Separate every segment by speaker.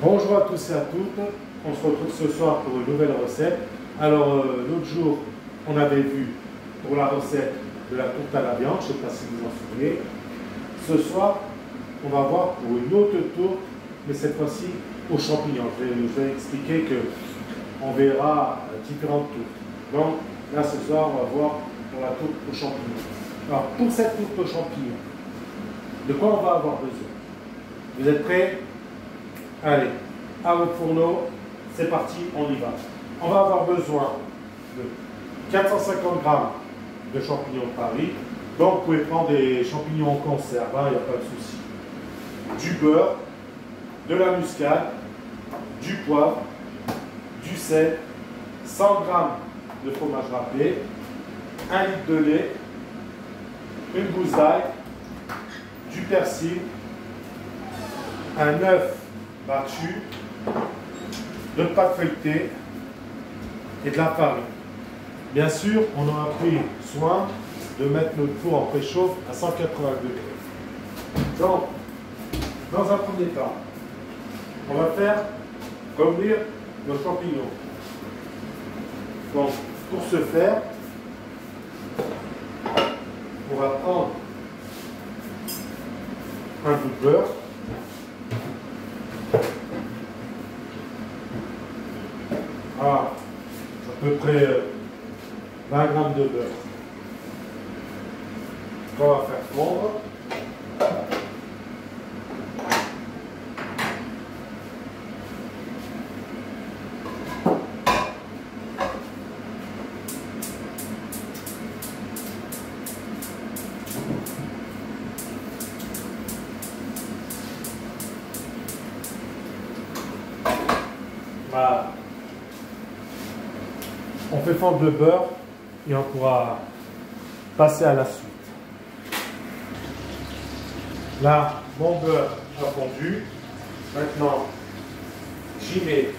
Speaker 1: Bonjour à tous et à toutes, on se retrouve ce soir pour une nouvelle recette. Alors l'autre jour, on avait vu pour la recette de la tourte à la viande, je ne sais pas si vous en souvenez. Ce soir, on va voir pour une autre tourte, mais cette fois-ci aux champignons. Je vais expliquer qu'on verra différentes tourtes. Donc là ce soir, on va voir pour la tourte aux champignons. Alors pour cette tourte aux champignons, de quoi on va avoir besoin? Vous êtes prêts? Allez, à votre fourneau, c'est parti, on y va. On va avoir besoin de 450 g de champignons de Paris. Donc vous pouvez prendre des champignons en conserve, il n'y a pas de souci. Du beurre, de la muscade, du poivre, du sel, 100 g de fromage râpé, 1 litre de lait, une gousse d'ail, du persil, un œuf battu, de pâte feuilletée et de la farine. Bien sûr, on aura pris soin de mettre notre four en préchauffe à 180 degrés. Donc, dans un premier temps, on va faire revenir nos champignons. Donc, pour ce faire, on va prendre un bout de beurre. À peu près 20 g de beurre. On va faire fondre. Voilà. On fait fondre le beurre et on pourra passer à la suite. Là, mon beurre a fondu. Maintenant, j'y mets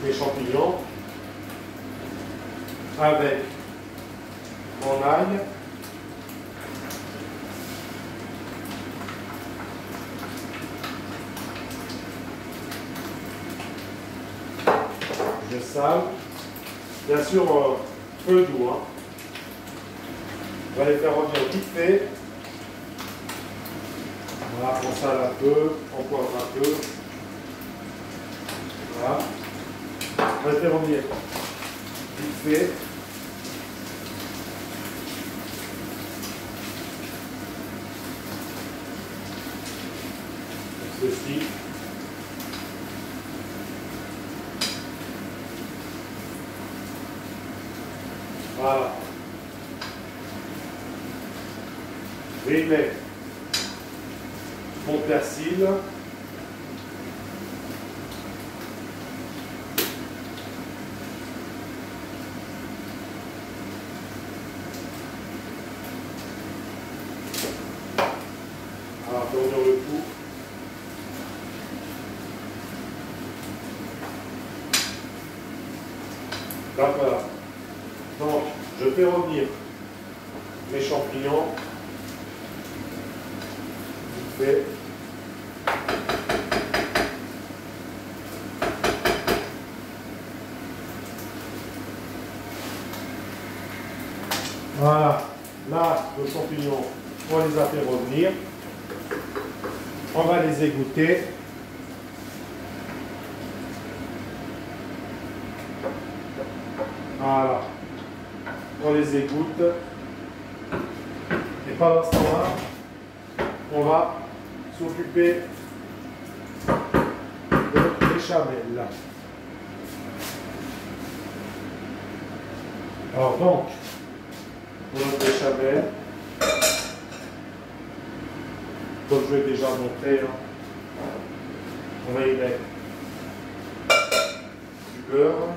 Speaker 1: les champignons avec mon ail. Je sale. Bien sûr, feu doux. Hein. On va les faire revenir vite fait. Voilà, on sale un peu, on poivre un peu. Voilà. On va les faire revenir vite fait. Comme ceci. Voilà. Je vais y mettre mon persil. Alors, on va le tout. Donc voilà. Donc, je fais revenir mes champignons. Vite fait. Voilà. Là, nos champignons, on les a fait revenir. On va les égoutter. Voilà. On les égoutte. Et pendant ce temps-là, on va s'occuper de notre béchamel. Alors donc, pour notre béchamel, comme je l'ai déjà montré, hein, on va y mettre du beurre.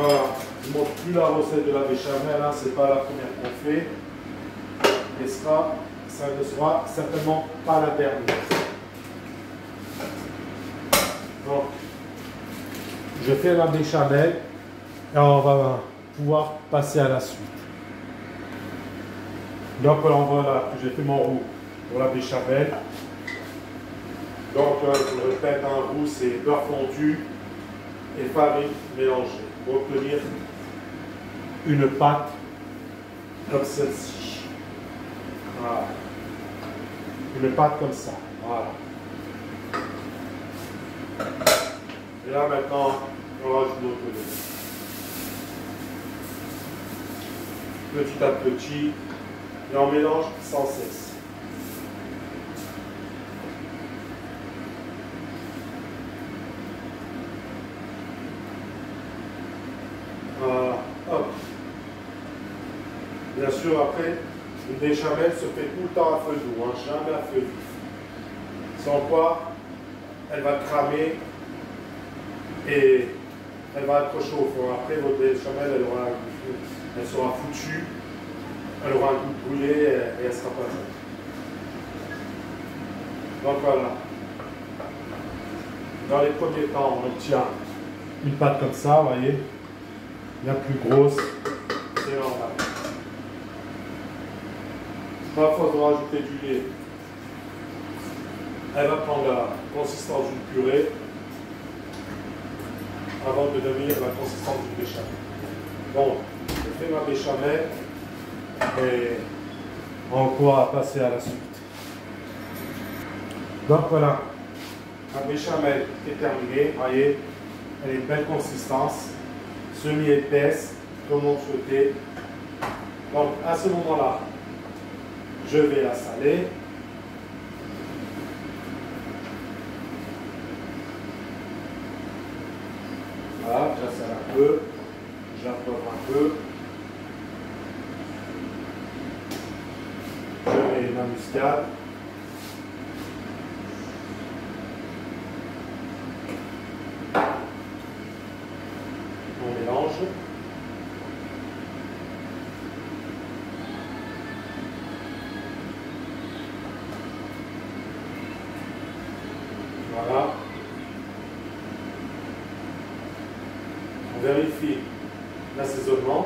Speaker 1: Voilà, je ne montre plus la recette de la béchamel, hein, ce n'est pas la première qu'on fait. Et ça ne sera certainement pas la dernière. Donc, je fais la béchamel et on va pouvoir passer à la suite. Donc voilà, j'ai fait mon roux pour la béchamel. Donc, je le répète, un roux, c'est beurre fondu et farine mélangée pour obtenir une pâte comme celle-ci. Voilà. Une pâte comme ça. Voilà. Et là maintenant, on rajoute notre lait. Petit à petit, et on mélange sans cesse. Voilà. Hop. Bien sûr, après, une béchamel se fait tout le temps à feu doux, hein, jamais à feu vif. Sans quoi, elle va cramer et elle va être chauffe. Après, votre béchamel, elle sera foutue, elle aura un goût brûlé et elle ne sera pas bonne. Donc voilà. Dans les premiers temps, on obtient une pâte comme ça, vous voyez, bien plus grosse, c'est normal. Parfois, on va rajouter du lait. Elle va prendre la consistance d'une purée avant de devenir la consistance d'une béchamel. Bon, je fais ma béchamel et on pourra passer à la suite. Donc voilà, la béchamel est terminée. Vous voyez, elle est de belle consistance, semi-épaisse, comme on souhaitait. Donc à ce moment-là, je vais la saler. Voilà, je la sale un peu, j'approve un peu. Je mets ma muscade. On mélange. Voilà. On vérifie l'assaisonnement.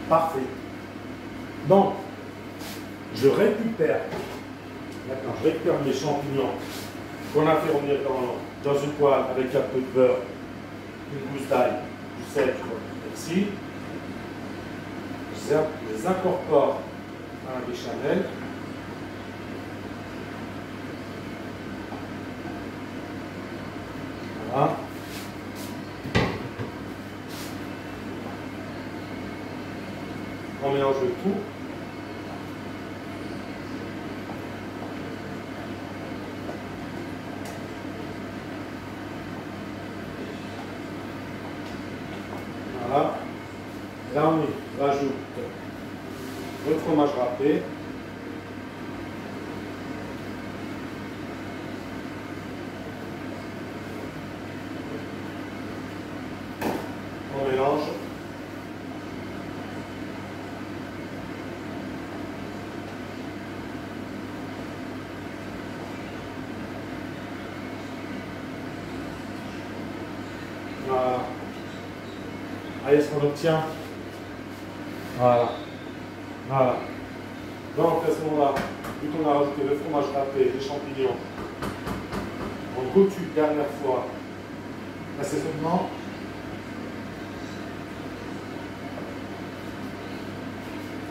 Speaker 1: Parfait. Donc, je récupère mes champignons qu'on a fait revenir dans une poêle avec un peu de beurre, une gousse d'ail, du sel, du persil. Je les incorpore à la béchamel. Voilà. On mélange le tout. Voilà. Là, on rajoute le fromage râpé. On mélange. Voilà. Allez, ce qu'on obtient. Voilà. Voilà. Donc, à ce moment-là, vu qu'on a rajouté le fromage râpé, les champignons, on goûte une dernière fois l'assaisonnement.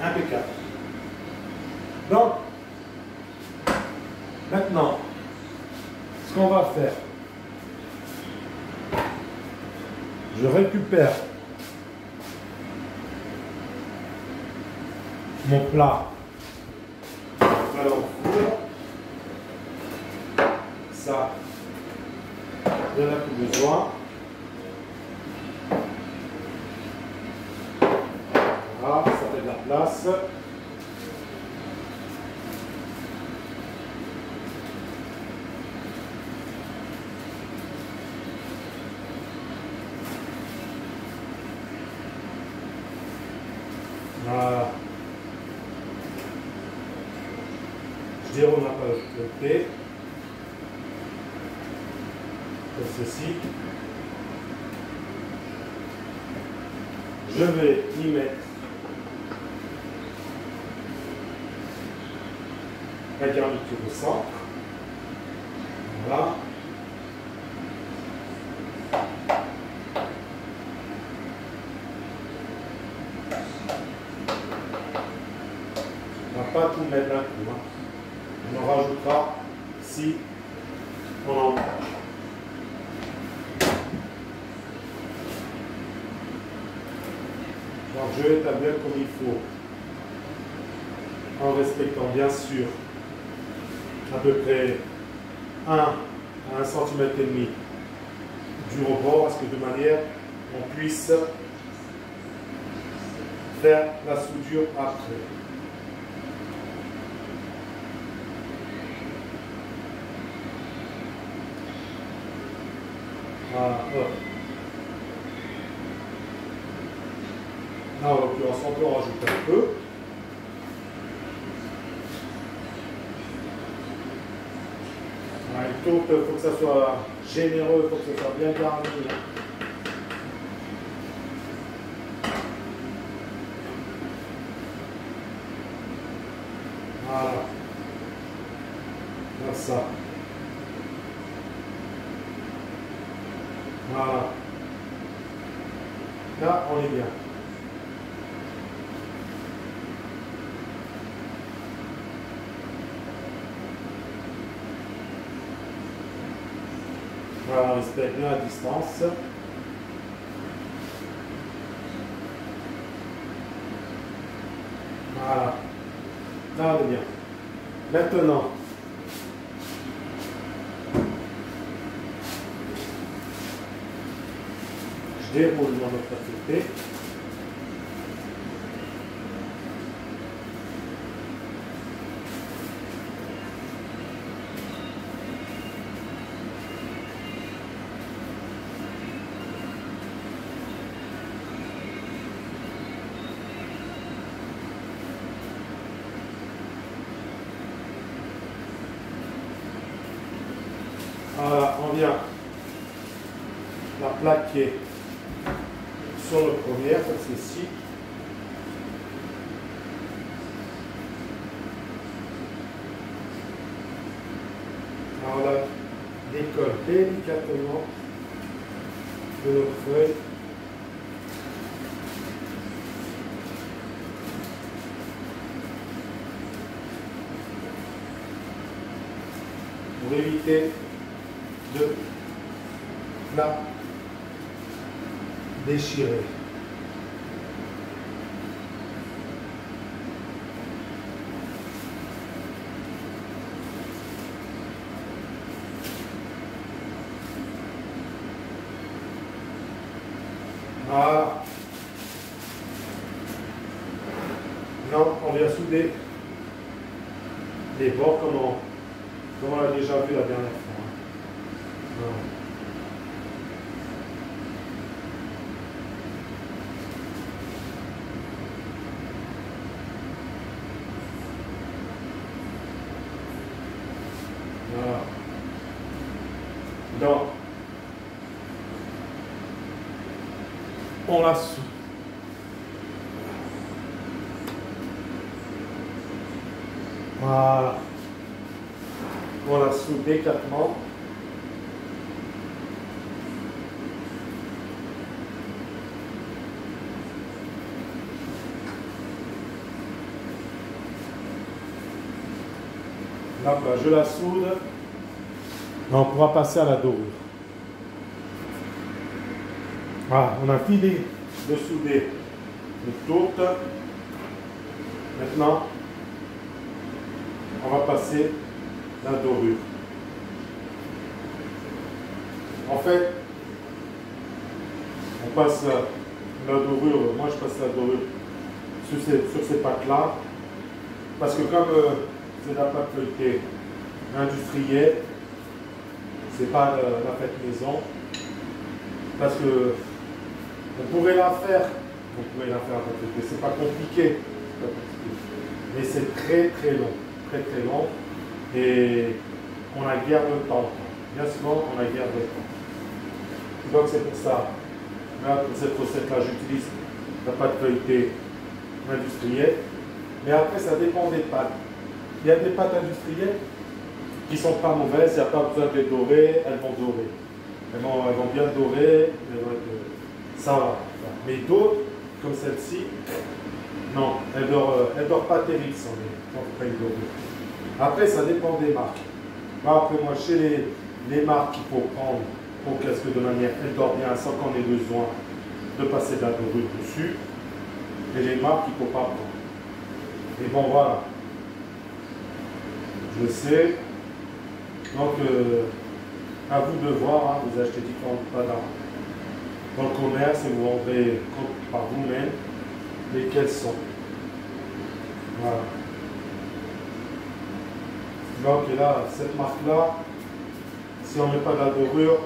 Speaker 1: Impeccable. Donc, maintenant, ce qu'on va faire, je récupère mon plat au four. Ça, je n'en ai plus besoin. Voilà, ça fait de la place. 0 nappage feuilleté. Comme ceci. Je vais y mettre la garniture au centre. Voilà. On ne va pas tout mettre d'un coup. On en rajoutera si on en mange. Donc je vais établir comme il faut, en respectant bien sûr à peu près 1 à 1,5 cm du rebord, parce que de manière on puisse faire la soudure après. Voilà. Là, en l'occurrence, on peut en rajouter un peu. Voilà, il faut que ça soit généreux, il faut que ça soit bien garni. Voilà. Comme ça. Voilà. Là, on est bien. Voilà, on respecte bien la distance. Voilà. Là, on est bien. Maintenant, je déroule mon autre activité. Voilà, on vient la plaquer sur le premier, comme ceci. Alors on la décolle délicatement de notre feuille. Pour éviter de la déchirer. Voilà. Non, on vient souder les bords comme on l'a déjà vu la dernière fois. Voilà. Donc, on la soude. Voilà. On la soude délicatement. Là, je la soude. On pourra passer à la dorure. Voilà, on a fini de souder le tourte. Maintenant, on va passer la dorure. En fait, on passe la dorure, moi je passe la dorure sur ces pâtes-là, parce que comme c'est la pâte feuilletée industrielle, c'est pas la fête maison, parce que on pourrait la faire à pâte feuilletée, c'est pas compliqué, mais c'est très très long, très très long. Et on a guère de temps. Bien souvent, on a guère de temps. Donc c'est pour ça. Là, pour cette recette-là, j'utilise la pâte feuilletée industrielle. Mais après, ça dépend des pâtes. Il y a des pâtes industrielles qui ne sont pas mauvaises, il n'y a pas besoin de les dorer, elles vont dorer. Elles vont bien dorer, ça va. Mais d'autres, comme celle-ci, non, elle ne dort pas terrible sans les dorer. Après, ça dépend des marques. Après, moi, chez les marques qu'il faut prendre pour qu'est-ce que de manière, elle dort bien sans qu'on ait besoin de passer de la dorure dessus. Et les marques qu'il ne faut pas prendre. Et bon, voilà. Je sais. Donc, à vous de voir, hein, vous achetez différentes pâtes dans le commerce et vous vendrez par vous-même lesquelles sont. Voilà. Donc, et là, cette marque-là, si on ne met pas de la dorure,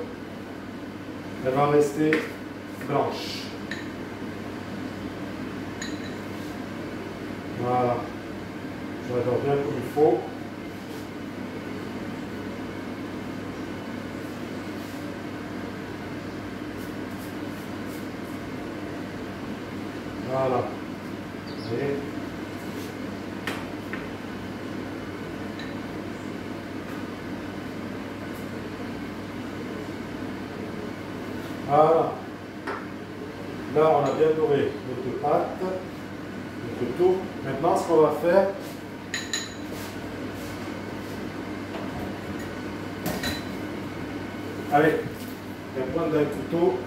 Speaker 1: elle va rester blanche. Voilà. Je la dors bien comme il faut. Voilà. Vous voyez? Voilà. Là, on a bien doré notre pâte, notre tour. Maintenant, ce qu'on va faire, avec la pointe d'un couteau,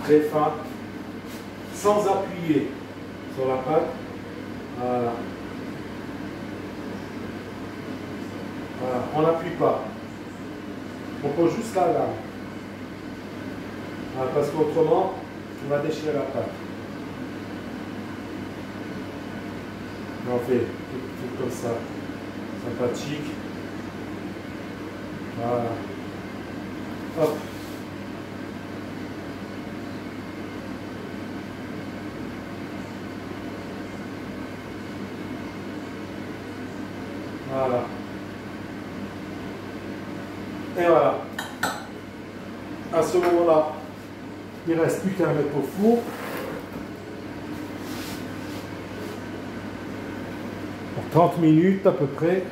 Speaker 1: très fin, sans appuyer sur la pâte. Voilà. Voilà. On n'appuie pas. On pose juste la lame. Voilà, parce qu'autrement, on va déchirer la pâte. On fait tout comme ça. Sympathique. Voilà. Hop. Voilà. Et voilà. À ce moment-là, il ne reste plus qu'à mettre au four. Pour 30 minutes à peu près.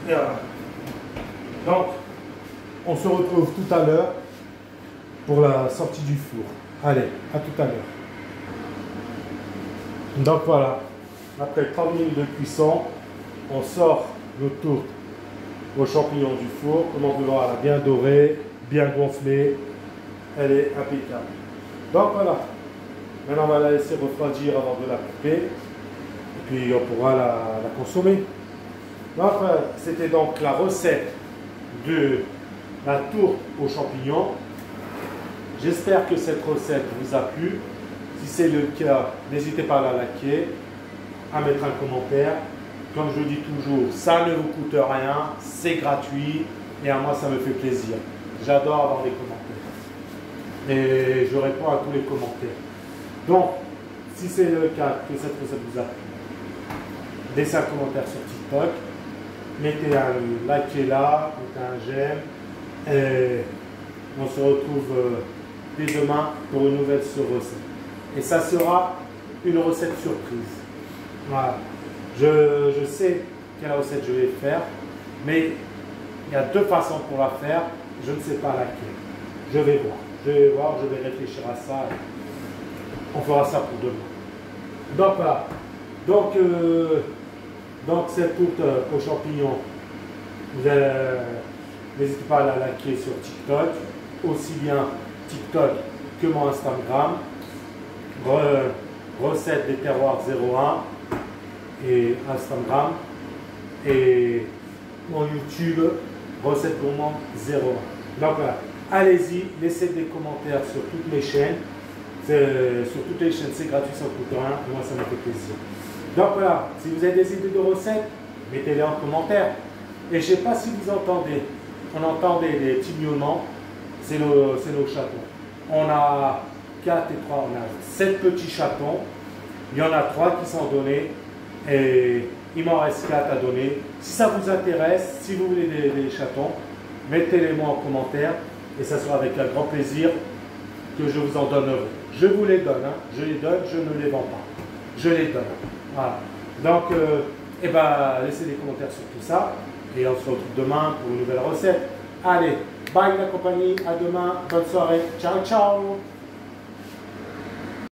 Speaker 1: Et voilà. Donc, on se retrouve tout à l'heure pour la sortie du four. Allez, à tout à l'heure. Donc voilà, après 30 minutes de cuisson, on sort le tourte aux champignons du four. Comme on peut voir, elle a bien doré, bien gonflée. Elle est impeccable. Donc voilà, maintenant on va la laisser refroidir avant de la couper. Et puis on pourra la consommer. Donc c'était donc la recette de la tourte aux champignons. J'espère que cette recette vous a plu. Si c'est le cas, n'hésitez pas à la liker, à mettre un commentaire. Comme je dis toujours, ça ne vous coûte rien, c'est gratuit et à moi ça me fait plaisir. J'adore avoir des commentaires. Et je réponds à tous les commentaires. Donc, si c'est le cas que cette recette vous a plu, laissez un commentaire sur TikTok, mettez un like là, mettez un j'aime. Et on se retrouve dès demain pour une nouvelle recette. Et ça sera une recette surprise. Voilà. Je sais quelle recette je vais faire, mais il y a deux façons pour la faire. Je ne sais pas laquelle. Je vais voir. Je vais réfléchir à ça. On fera ça pour demain. Donc voilà. Donc cette tourte aux champignons, n'hésitez pas à la liker sur TikTok, aussi bien TikTok que mon Instagram. Recette des terroirs 01 et Instagram, et mon YouTube recette gourmande 01. Donc voilà, allez-y, laissez des commentaires sur toutes les chaînes. Sur toutes les chaînes, c'est gratuit, ça ne coûte rien, et moi ça me fait plaisir. Donc voilà, si vous avez des idées de recettes, mettez-les en commentaire. Et je ne sais pas si vous entendez, on entendait des petits miaulements, c'est nos chatons. On a 4 et 3, on a 7 petits chatons. Il y en a 3 qui sont donnés et il m'en reste 4 à donner. Si ça vous intéresse, si vous voulez des chatons, mettez-les-moi en commentaire et ça sera avec un grand plaisir que je vous en donnerai. Je vous les donne, hein. Je les donne, je ne les vends pas. Je les donne. Voilà. Donc, laissez des commentaires sur tout ça et on se retrouve demain pour une nouvelle recette. Allez, bye la compagnie, à demain, bonne soirée, ciao ciao.